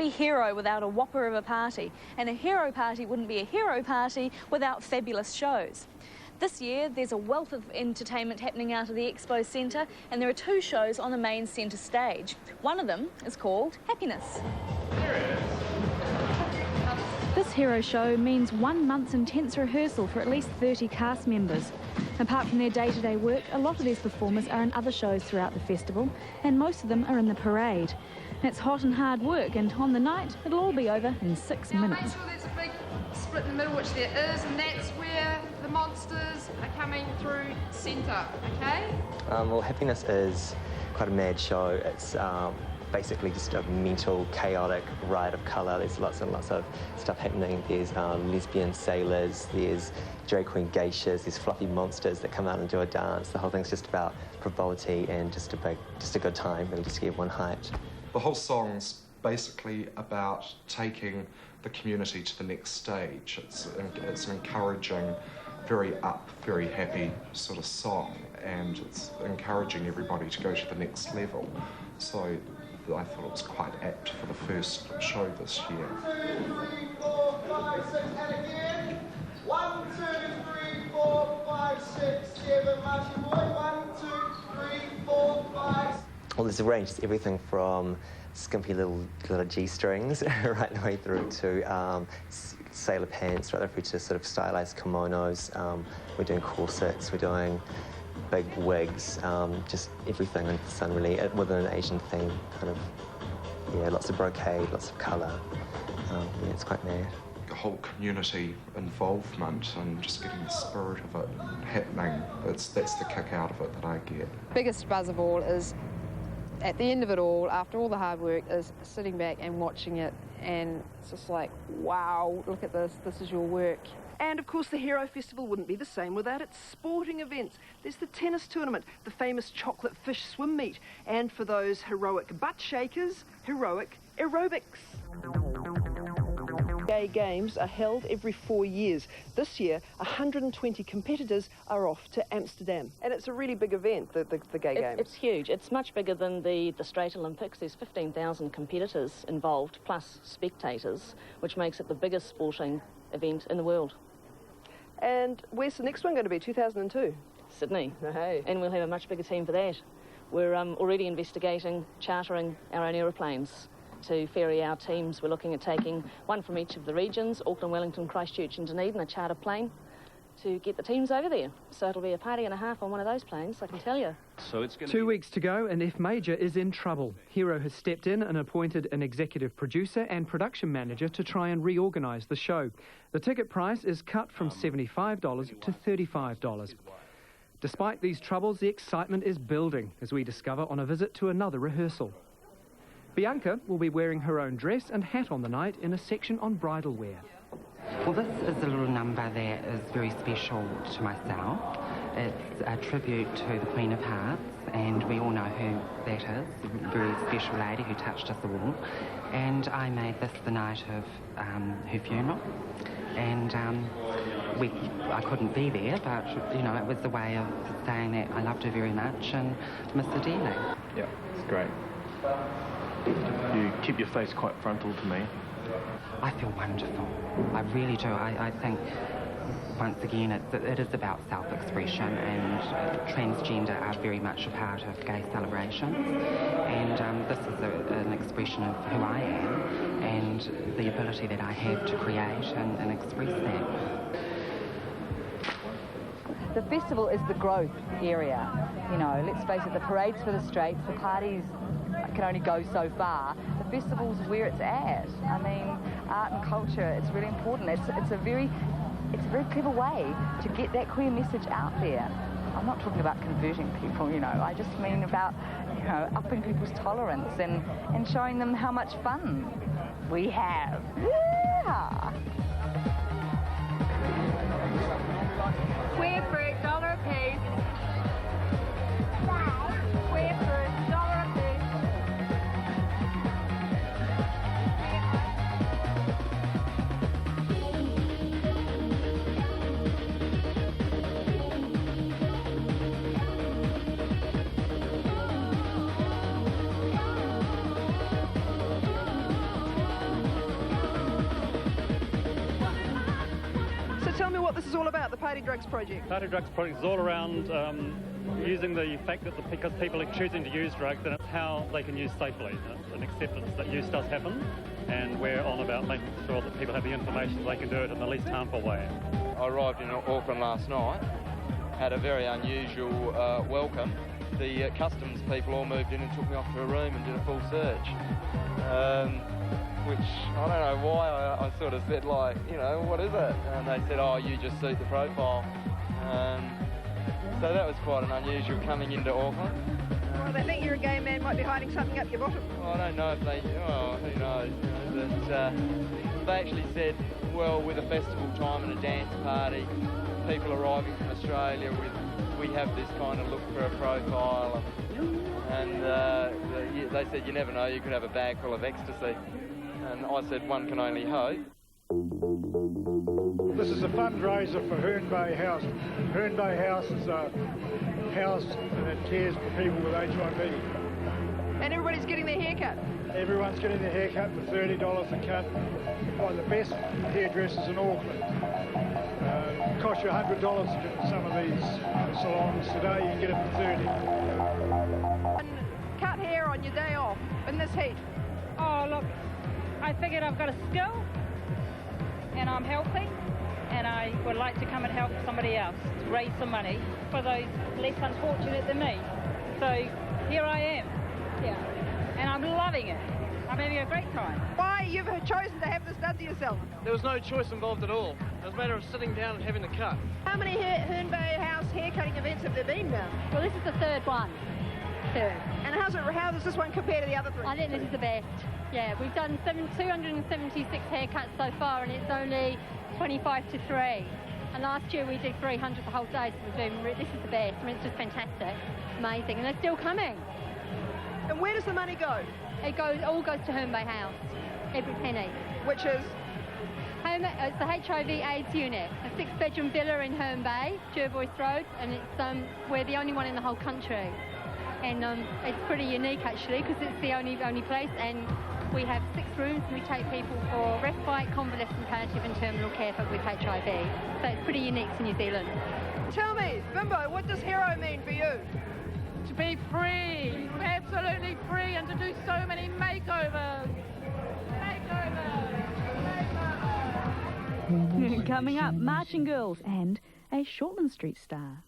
be hero without a whopper of a party, and a hero party wouldn't be a hero party without fabulous shows. This year, there's a wealth of entertainment happening out of the Expo Centre, and there are 2 shows on the main centre stage. One of them is called Happiness. There it is. This hero show means 1 month's intense rehearsal for at least 30 cast members. Apart from their day-to-day work, a lot of these performers are in other shows throughout the festival, and most of them are in the parade. It's hot and hard work, and on the night, it'll all be over in 6 minutes. Make sure there's a big split in the middle, which there is, and that's where the monsters are coming through centre, okay? Well, Happiness is quite a mad show. It's basically just a mental, chaotic riot of colour. There's lots and lots of stuff happening. There's lesbian sailors, there's drag queen geishas, there's fluffy monsters that come out and do a dance. The whole thing's just about frivolity and just a good time, really, just to get everyone hyped. The whole song's basically about taking the community to the next stage. It's an encouraging, very up, very happy sort of song, and it's encouraging everybody to go to the next level. So I thought it was quite apt for the first show this year. 1, 2, 3, 4, 5, 6, and again. 1, 2, 3, 4, 5, 6, 7, marching boy. 1, 2, 3, 4, 5. Well, there's a range. It's everything from skimpy little G-strings right the way through to sailor pants, right through to sort of stylized kimonos. We're doing corsets, we're doing big wigs, just everything under the sun, really, within an Asian theme, kind of, yeah, lots of brocade, lots of colour. Yeah, it's quite mad. The whole community involvement and just getting the spirit of it happening, that's the kick out of it that I get. Biggest buzz of all is, at the end of it all, after all the hard work, is sitting back and watching it, and it's just like, wow, look at this is your work. And of course the Hero Festival wouldn't be the same without its sporting events. There's the tennis tournament, the famous chocolate fish swim meet, and for those heroic butt shakers, heroic aerobics. Gay Games are held every 4 years. This year, 120 competitors are off to Amsterdam. And it's a really big event, the Gay Games. It's huge. It's much bigger than the Straight Olympics. There's 15,000 competitors involved, plus spectators, which makes it the biggest sporting event in the world. And where's the next one going to be, 2002? Sydney. Hey. And we'll have a much bigger team for that. We're already investigating chartering our own aeroplanes to ferry our teams. We're looking at taking one from each of the regions, Auckland, Wellington, Christchurch and Dunedin, a charter plane, to get the teams over there. So it'll be a party and a half on one of those planes, I can tell you. So it's 2 weeks to go and F Major is in trouble. Hero has stepped in and appointed an executive producer and production manager to try and reorganise the show. The ticket price is cut from $75 to $35. Despite these troubles, the excitement is building, as we discover on a visit to another rehearsal. Bianca will be wearing her own dress and hat on the night in a section on bridal wear. Well, this is a little number that is very special to myself. It's a tribute to the Queen of Hearts, and we all know who that is, a very special lady who touched us all. And I made this the night of her funeral, and I couldn't be there, but, you know, it was a way of saying that I loved her very much and miss her dearly. Yeah, it's great. You keep your face quite frontal to me. I feel wonderful. I really do. I think, once again, it is about self-expression, and transgender are very much a part of gay celebrations. And this is an expression of who I am and the ability that I have to create and express that. The festival is the growth area. You know, let's face it, the parade's for the straights, the parties can only go so far. The festival's where it's at. I mean, art and culture, it's really important. It's a very clever way to get that queer message out there. I'm not talking about converting people, you know, I just mean about, you know, upping people's tolerance and showing them how much fun we have. Yeah! Queer fruit, $1 a piece. Queer fruit, $1 a piece. this is all about, the Party Drugs Project? Party Drugs Project is all around using the fact that because people are choosing to use drugs, then it's how they can use safely. It's an acceptance that use does happen, and we're on about making sure that people have the information so they can do it in the least harmful way. I arrived in Auckland last night, had a very unusual welcome. The customs people all moved in and took me off to a room and did a full search. Which, I don't know why, I sort of said, like, you know, what is it? And they said, oh, you just suit the profile. So that was quite an unusual coming into Auckland. Well, they think you're a gay man, might be hiding something up your bottom. Well, I don't know if they, oh, who knows, you know, but they actually said, well, with a festival time and a dance party, people arriving from Australia, we have this kind of look for a profile. And they said, you never know, you could have a bag full of ecstasy. And I said, one can only hope. This is a fundraiser for Herne Bay House. Herne Bay House is a house that cares for people with HIV. And everybody's getting their hair cut? Everyone's getting their hair cut for $30 a cut by the best hairdressers in Auckland. It costs you $100 to get some of these salons today, you can get it for $30. And cut hair on your day off in this heat? Oh, look, I figured I've got a skill and I'm healthy and I would like to come and help somebody else to raise some money for those less unfortunate than me. So here I am, and I'm loving it. I'm having a great time. Why you've chosen to have this done to yourself? There was no choice involved at all. It was a matter of sitting down and having the cut. How many Herne Bay House haircutting events have there been now? Well, this is the third one. And how does this one compare to the other three? I think this is the best. Yeah, we've done 276 haircuts so far, and it's only 25 to 3. And last year we did 300 the whole day, so this is the best. I mean, it's just fantastic, amazing, and they're still coming. And where does the money go? It all goes to Herne Bay House, every penny. Which is? It's the HIV/AIDS unit, a 6-bedroom villa in Herne Bay, Jervois Road, and it's we're the only one in the whole country. And it's pretty unique actually, because it's the only place, and we have 6 rooms and we take people for respite, convalescent, palliative and terminal care with HIV. So it's pretty unique to New Zealand. Tell me, Bimbo, what does hero mean for you? To be free, absolutely free, and to do so many makeovers. Coming up, marching girls and a Shortland Street star.